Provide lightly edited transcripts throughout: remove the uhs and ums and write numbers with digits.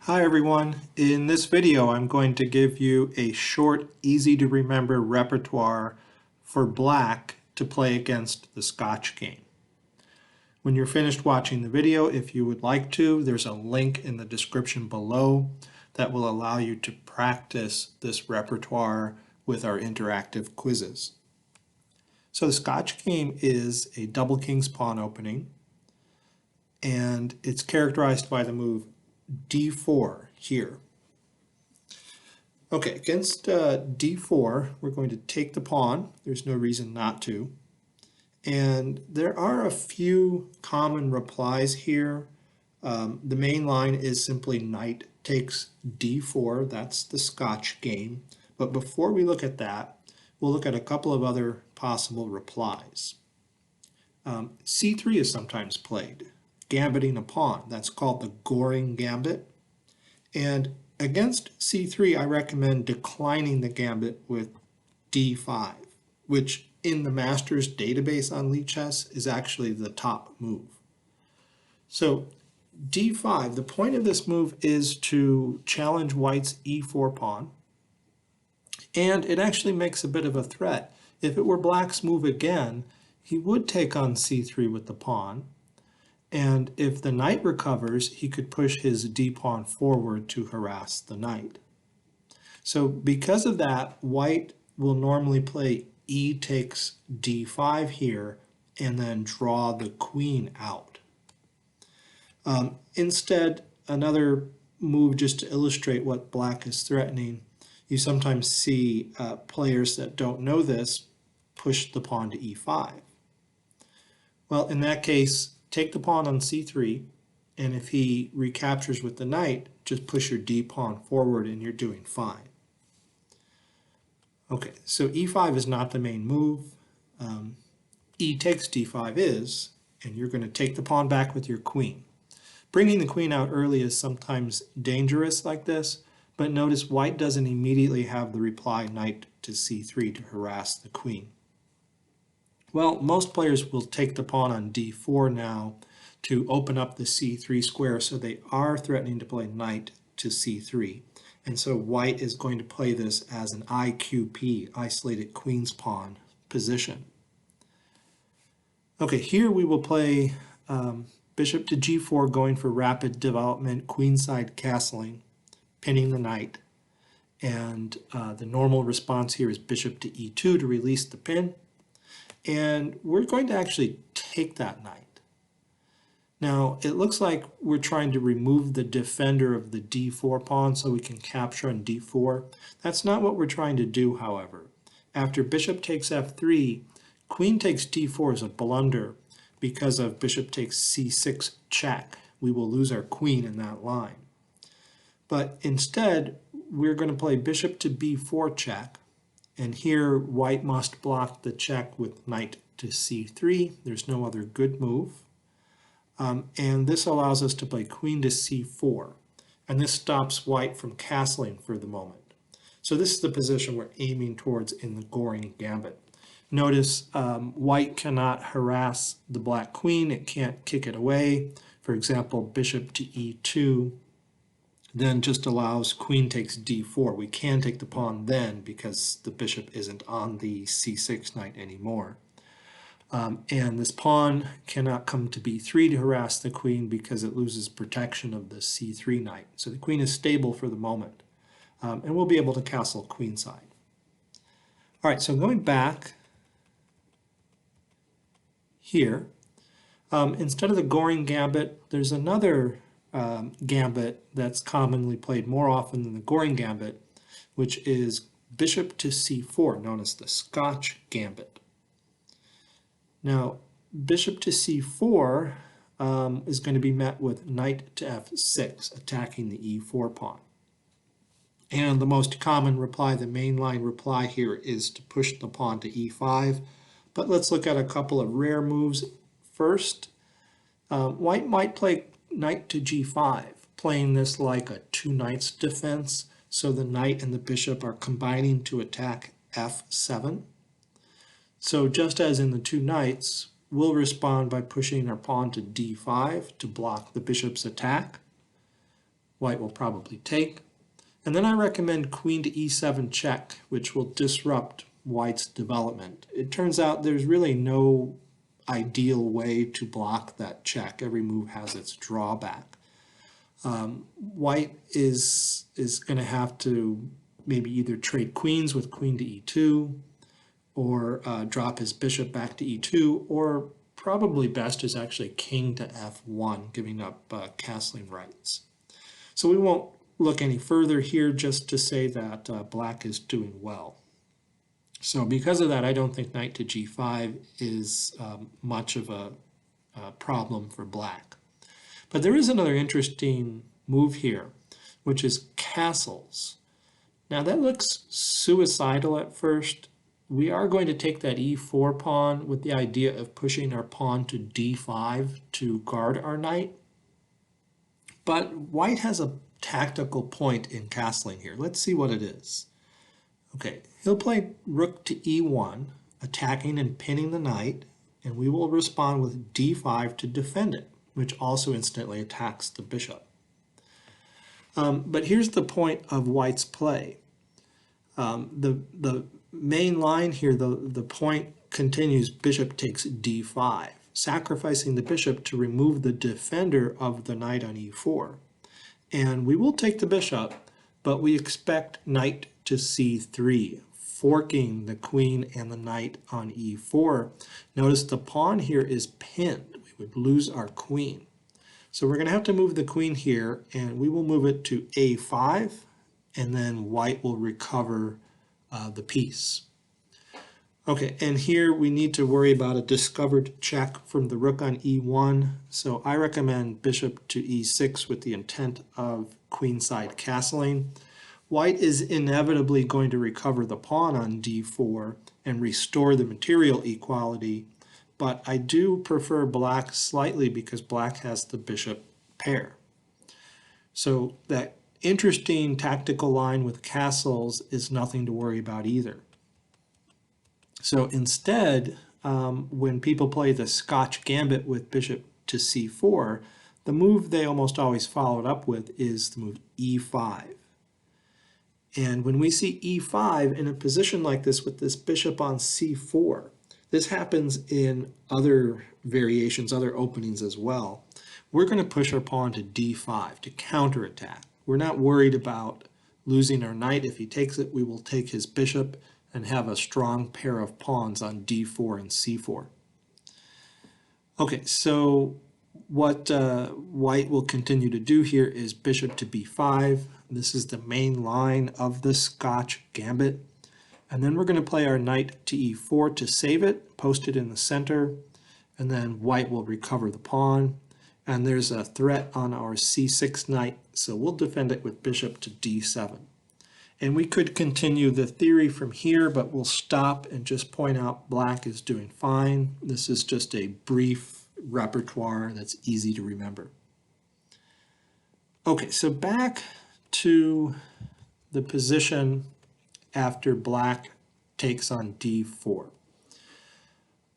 Hi everyone. In this video I'm going to give you a short, easy to remember repertoire for black to play against the Scotch game. When you're finished watching the video, if you would like to, there's a link in the description below that will allow you to practice this repertoire with our interactive quizzes. So the Scotch game is a double king's pawn opening, and it's characterized by the move d4 here. Okay, against d4, we're going to take the pawn. There's no reason not to. And there are a few common replies here. The main line is simply knight takes d4. That's the Scotch game. But before we look at that, we'll look at a couple of other possible replies. c3 is sometimes played, gambiting a pawn. That's called the Goring Gambit. And against c3, I recommend declining the gambit with d5, which in the Masters database on Lichess is actually the top move. So d5, the point of this move is to challenge white's e4 pawn, and it actually makes a bit of a threat. If it were black's move again, he would take on c3 with the pawn, and if the knight recovers, he could push his d-pawn forward to harass the knight. So because of that, white will normally play e takes d5 here and then draw the queen out. Instead, another move just to illustrate what black is threatening, you sometimes see players that don't know this push the pawn to e5. Well, in that case, take the pawn on c3, and if he recaptures with the knight, just push your d-pawn forward and you're doing fine. Okay, so e5 is not the main move. E takes d5 is, and you're going to take the pawn back with your queen. Bringing the queen out early is sometimes dangerous like this, but notice white doesn't immediately have the reply knight to c3 to harass the queen. Well, most players will take the pawn on d4 now to open up the c3 square, so they are threatening to play knight to c3. And so white is going to play this as an IQP, isolated queen's pawn position. Okay, here we will play bishop to g4, going for rapid development, queenside castling, pinning the knight. And the normal response here is bishop to e2 to release the pin. And we're going to actually take that knight. Now, it looks like we're trying to remove the defender of the d4 pawn so we can capture on d4. That's not what we're trying to do, however. After bishop takes f3, queen takes d4 is a blunder because of bishop takes c6 check. We will lose our queen in that line. But instead, we're going to play bishop to b4 check. And here, white must block the check with knight to c3. There's no other good move. And this allows us to play queen to c4. And this stops white from castling for the moment. So this is the position we're aiming towards in the Goring Gambit. Notice white cannot harass the black queen. It can't kick it away. For example, bishop to e2 then just allows queen takes d4. We can take the pawn then because the bishop isn't on the c6 knight anymore. And this pawn cannot come to b3 to harass the queen because it loses protection of the c3 knight. So the queen is stable for the moment, and we'll be able to castle queenside. All right, so going back here, instead of the Goring Gambit, there's another gambit that's commonly played more often than the Goring Gambit, which is bishop to c4, known as the Scotch Gambit. Now, bishop to c4 is going to be met with knight to f6, attacking the e4 pawn. And the most common reply, the mainline reply here, is to push the pawn to e5. But let's look at a couple of rare moves. First, white might play knight to g5, playing this like a two knights defense, so the knight and the bishop are combining to attack f7. So just as in the two knights, we'll respond by pushing our pawn to d5 to block the bishop's attack. white will probably take. And then I recommend queen to e7 check, which will disrupt white's development. It turns out there's really no ideal way to block that check. Every move has its drawback. White is going to have to maybe either trade queens with queen to e2, or drop his bishop back to e2, or probably best is actually king to f1, giving up castling rights. So we won't look any further here, just to say that black is doing well. So because of that, I don't think knight to g5 is much of a problem for black. But there is another interesting move here, which is castles. Now that looks suicidal at first. We are going to take that e4 pawn with the idea of pushing our pawn to d5 to guard our knight. But white has a tactical point in castling here. Let's see what it is. Okay, he'll play rook to e1, attacking and pinning the knight, and we will respond with d5 to defend it, which also instantly attacks the bishop. But here's the point of white's play. The main line here, the point continues, bishop takes d5, sacrificing the bishop to remove the defender of the knight on e4. And we will take the bishop, but we expect knight to c3, forking the queen and the knight on e4. Notice the pawn here is pinned. We would lose our queen. So we're going to have to move the queen here, and we will move it to a5, and then white will recover the piece. Okay, and here we need to worry about a discovered check from the rook on e1, so I recommend bishop to e6 with the intent of queenside castling. White is inevitably going to recover the pawn on d4 and restore the material equality, but I do prefer black slightly because black has the bishop pair. So that interesting tactical line with castles is nothing to worry about either. So instead, when people play the Scotch Gambit with bishop to c4, the move they almost always follow it up with is the move e5. And when we see e5 in a position like this with this bishop on c4, this happens in other variations, other openings as well. We're going to push our pawn to d5 to counterattack. We're not worried about losing our knight. If he takes it, we will take his bishop and have a strong pair of pawns on d4 and c4. Okay, so what white will continue to do here is bishop to b5. This is the main line of the Scotch Gambit. And then we're going to play our knight to e4 to save it, post it in the center, and then white will recover the pawn. And there's a threat on our c6 knight, so we'll defend it with bishop to d7. And we could continue the theory from here, but we'll stop and just point out black is doing fine. This is just a brief repertoire that's easy to remember. Okay, so back to the position after black takes on d4.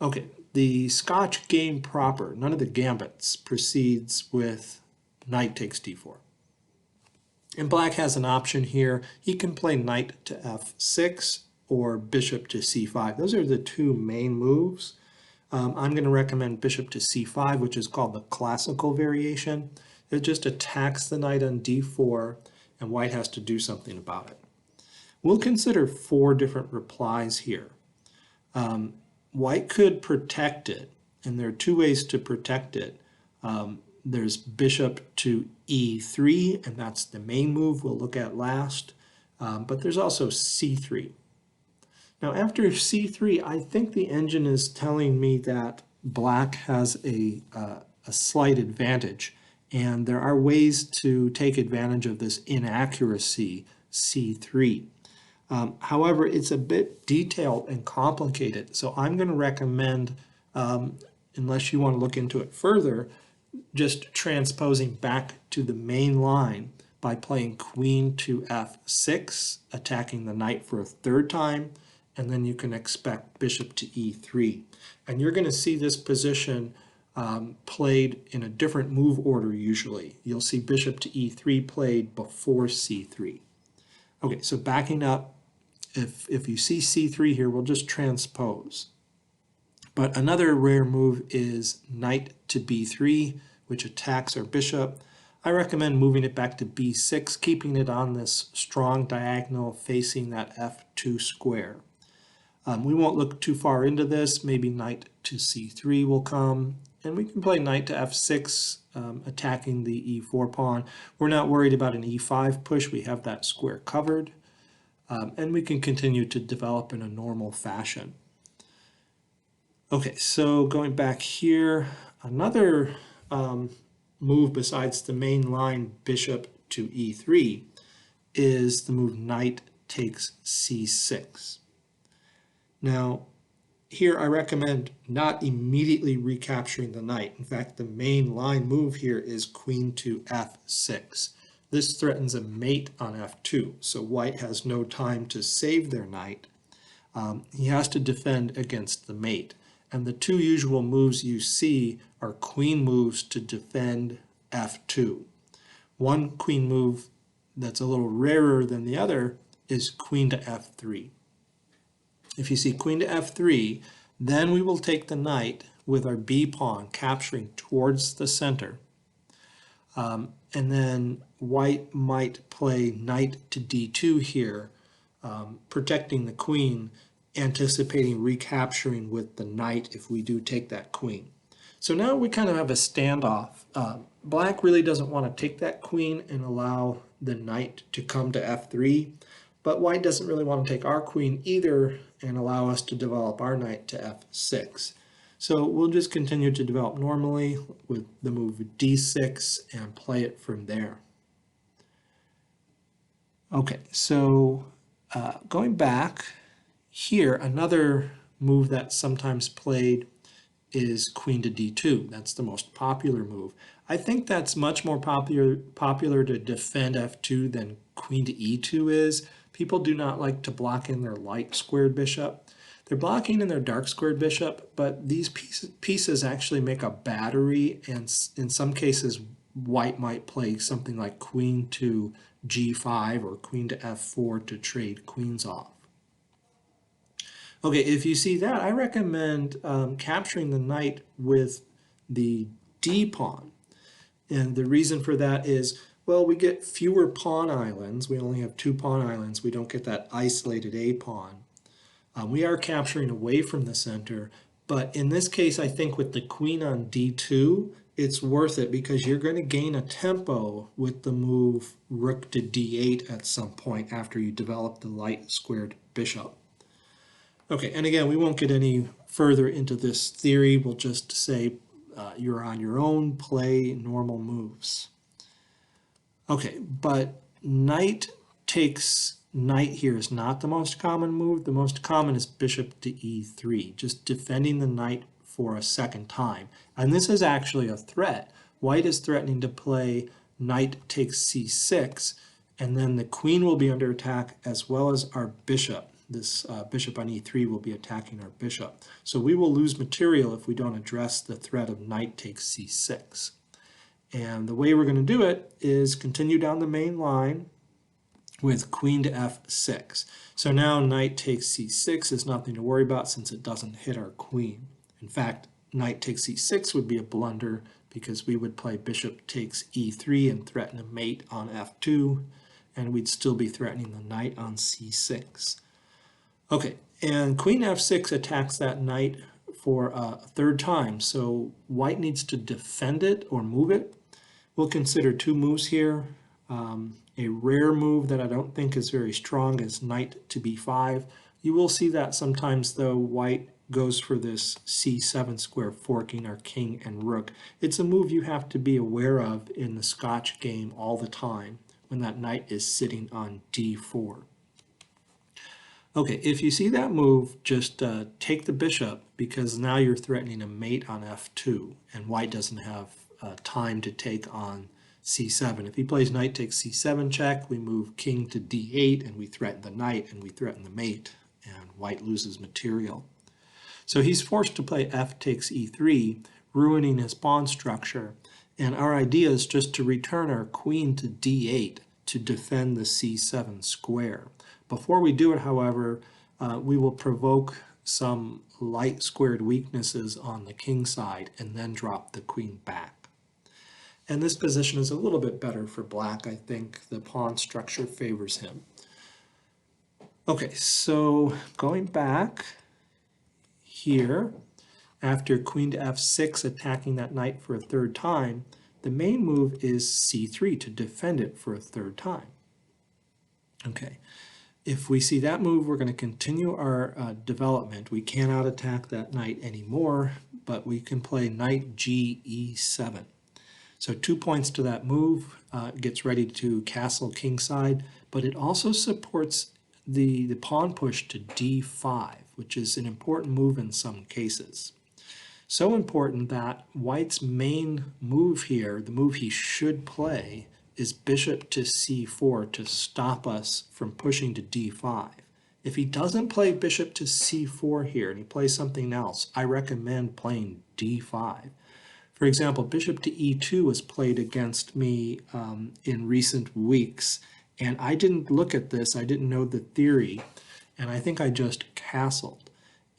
Okay, the Scotch game proper, none of the gambits, proceeds with knight takes d4. And black has an option here. He can play knight to f6 or bishop to c5. Those are the two main moves. I'm going to recommend bishop to c5, which is called the classical variation. It just attacks the knight on d4, and white has to do something about it. We'll consider 4 different replies here. White could protect it, and there are 2 ways to protect it. There's bishop to e3, and that's the main move we'll look at last. But there's also c3. Now after c3, I think the engine is telling me that black has a slight advantage, and there are ways to take advantage of this inaccuracy, c3. However, it's a bit detailed and complicated, so I'm going to recommend, unless you want to look into it further, just transposing back to the main line by playing queen to f6, attacking the knight for a 3rd time, and then you can expect bishop to e3. And you're going to see this position played in a different move order usually. You'll see bishop to e3 played before c3. Okay, so backing up, if you see c3 here, we'll just transpose. But another rare move is knight to b3, which attacks our bishop. I recommend moving it back to b6, keeping it on this strong diagonal facing that f2 square. We won't look too far into this. Maybe knight to c3 will come, and we can play knight to f6, attacking the e4 pawn. We're not worried about an e5 push. We have that square covered, and we can continue to develop in a normal fashion. Okay, so going back here, another move besides the main line bishop to e3 is the move knight takes c6. Now, here I recommend not immediately recapturing the knight. In fact, the main line move here is queen to f6. This threatens a mate on f2, so white has no time to save their knight. He has to defend against the mate. And the two usual moves you see are queen moves to defend f2. One queen move that's a little rarer than the other is queen to f3. If you see queen to f3, then we will take the knight with our b pawn capturing towards the center. And then white might play knight to d2 here, protecting the queen, anticipating recapturing with the knight if we do take that queen. So now we kind of have a standoff. Black really doesn't want to take that queen and allow the knight to come to f3, but white doesn't really want to take our queen either and allow us to develop our knight to f6. So we'll just continue to develop normally with the move d6 and play it from there. Okay, so going back here, another move that's sometimes played is queen to d2. That's the most popular move. I think that's much more popular to defend f2 than queen to e2 is. People do not like to block in their light squared bishop. They're blocking in their dark squared bishop, but these pieces actually make a battery, and in some cases white might play something like queen to g5 or queen to f4 to trade queens off. Okay, if you see that, I recommend capturing the knight with the d pawn. And the reason for that is, well, we get fewer pawn islands. We only have 2 pawn islands. We don't get that isolated a pawn. We are capturing away from the center, but in this case, I think with the queen on d2, it's worth it because you're going to gain a tempo with the move rook to d8 at some point after you develop the light squared bishop. Okay, and again, we won't get any further into this theory. We'll just say you're on your own, play normal moves. Okay, but knight takes knight here is not the most common move. The most common is bishop to e3, just defending the knight for a second time. And this is actually a threat. White is threatening to play knight takes c6, and then the queen will be under attack as well as our bishop. This bishop on e3 will be attacking our bishop. So we will lose material if we don't address the threat of knight takes c6. And the way we're going to do it is continue down the main line with queen to f6. So now knight takes c6 is nothing to worry about since it doesn't hit our queen. In fact, knight takes c6 would be a blunder because we would play bishop takes e3 and threaten a mate on f2, and we'd still be threatening the knight on c6. Okay, and queen f6 attacks that knight for a third time, so white needs to defend it or move it. We'll consider 2 moves here. A rare move that I don't think is very strong is knight to b5. You will see that sometimes, though, white goes for this c7 square, forking our king and rook. It's a move you have to be aware of in the Scotch game all the time when that knight is sitting on d4. Okay, if you see that move, just take the bishop because now you're threatening a mate on f2, and white doesn't have time to take on c7. If he plays knight takes c7 check, we move king to d8 and we threaten the knight and we threaten the mate, and white loses material. So he's forced to play f takes e3, ruining his pawn structure. And our idea is just to return our queen to d8 to defend the c7 square. Before we do it, however, we will provoke some light squared weaknesses on the king side and then drop the queen back. And this position is a little bit better for black. I think the pawn structure favors him. Okay, so going back here, after queen to f6, attacking that knight for a third time, the main move is c3 to defend it for a third time. Okay, if we see that move, we're going to continue our development. We cannot attack that knight anymore, but we can play knight ge7. So 2 points to that move, gets ready to castle kingside, but it also supports the pawn push to d5, which is an important move in some cases. So important that white's main move here, the move he should play, is bishop to c4 to stop us from pushing to d5. If he doesn't play bishop to c4 here and he plays something else, I recommend playing d5. For example, bishop to e2 was played against me in recent weeks, and I didn't look at this, I didn't know the theory, and I think I just castled.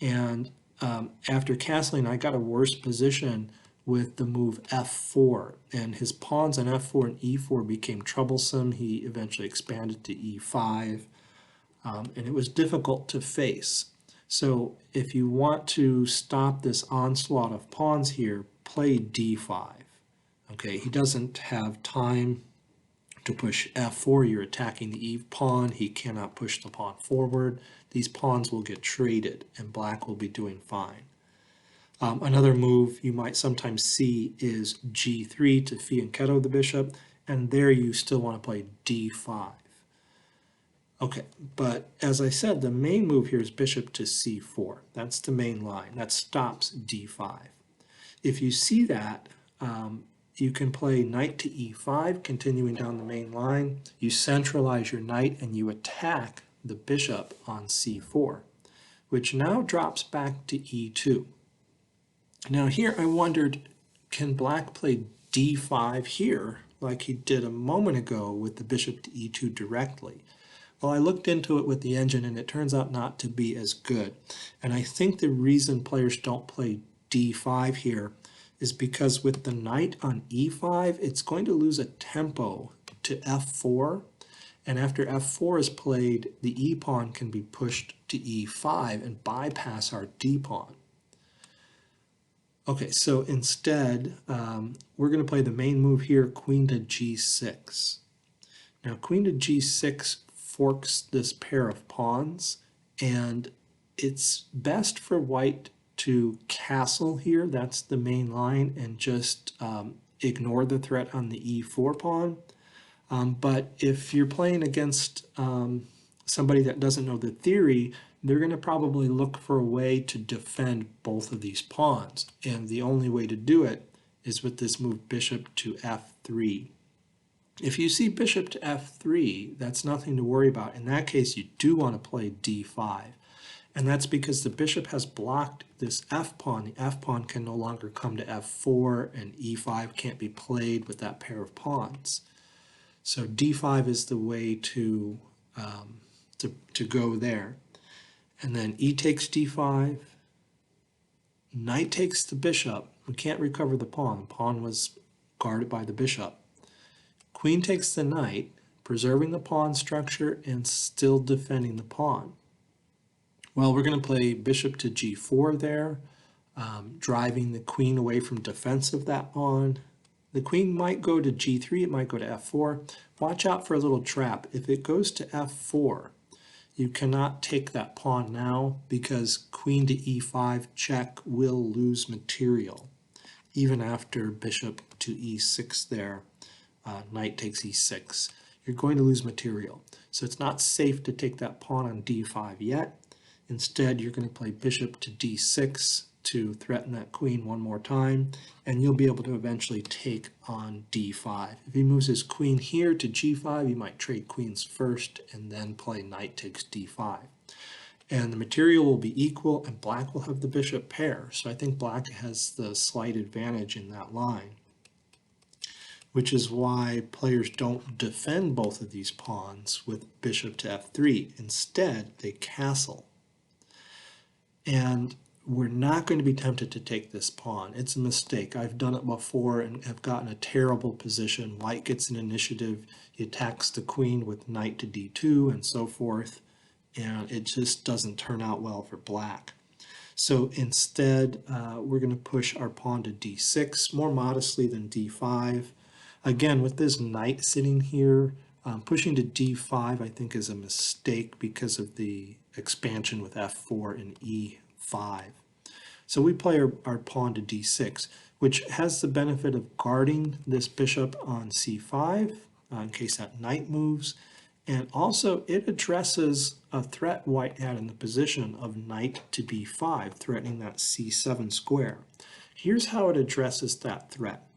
And after castling, I got a worse position with the move f4, and his pawns on f4 and e4 became troublesome. He eventually expanded to e5, and it was difficult to face. So if you want to stop this onslaught of pawns here, play d5. Okay, he doesn't have time to push f4. You're attacking the e pawn. He cannot push the pawn forward. These pawns will get traded, and black will be doing fine. Another move you might sometimes see is g3 to fianchetto the bishop, and there you still want to play d5. Okay, but as I said, the main move here is bishop to c4. That's the main line. That stops d5. If you see that, you can play knight to e5, continuing down the main line. You centralize your knight and you attack the bishop on c4, which now drops back to e2. Now here I wondered, can black play d5 here like he did a moment ago with the bishop to e2 directly? Well, I looked into it with the engine and it turns out not to be as good. And I think the reason players don't play d5 here is because with the knight on e5, it's going to lose a tempo to f4. And after f4 is played, the e pawn can be pushed to e5 and bypass our d pawn. Okay, so instead, we're going to play the main move here, queen to g6. Now, queen to g6 forks this pair of pawns, and it's best for white to castle here. That's the main line, and just ignore the threat on the e4 pawn. But if you're playing against somebody that doesn't know the theory, they're going to probably look for a way to defend both of these pawns. And the only way to do it is with this move bishop to f3. If you see bishop to f3, that's nothing to worry about. In that case, you do want to play d5. And that's because the bishop has blocked this f-pawn. The f-pawn can no longer come to f4, and e5 can't be played with that pair of pawns. So d5 is the way to go there. And then e takes d5, knight takes the bishop. We can't recover the pawn. The pawn was guarded by the bishop. Queen takes the knight, preserving the pawn structure and still defending the pawn. Well, we're going to play bishop to g4 there, driving the queen away from defense of that pawn. The queen might go to g3, it might go to f4. Watch out for a little trap. If it goes to f4, you cannot take that pawn now because queen to e5 check will lose material. Even after bishop to e6 there, knight takes e6. You're going to lose material. So it's not safe to take that pawn on d5 yet. Instead, you're going to play bishop to d6 to threaten that queen one more time, and you'll be able to eventually take on d5. If he moves his queen here to g5, you might trade queens first and then play knight takes d5. and the material will be equal, and black will have the bishop pair. So I think black has the slight advantage in that line, which is why players don't defend both of these pawns with bishop to f3. Instead, they castle. And we're not going to be tempted to take this pawn. It's a mistake. I've done it before and have gotten a terrible position. White gets an initiative. He attacks the queen with knight to d2 and so forth, and it just doesn't turn out well for black. So instead, we're going to push our pawn to d6 more modestly than d5. Again, with this knight sitting here, pushing to d5 I think is a mistake because of the expansion with f4 and e5. So we play our pawn to d6, which has the benefit of guarding this bishop on c5 in case that knight moves, and also it addresses a threat white had in the position of knight to b5, threatening that c7 square. Here's how it addresses that threat.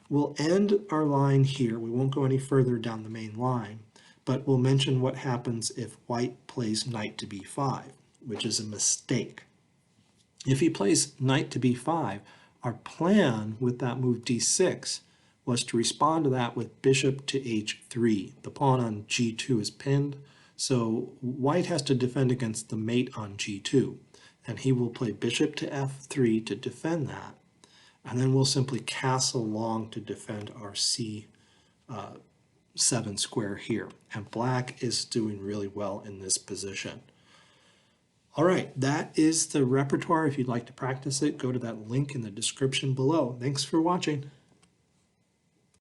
We'll end our line here. We won't go any further down the main line, but we'll mention what happens if white plays knight to b5, which is a mistake. If he plays knight to b5, our plan with that move d6 was to respond to that with bishop to h3. The pawn on g2 is pinned, so white has to defend against the mate on g2, and he will play bishop to f3 to defend that. And then we'll simply castle long to defend our c7 square here. And black is doing really well in this position. All right, that is the repertoire. If you'd like to practice it, go to that link in the description below. Thanks for watching.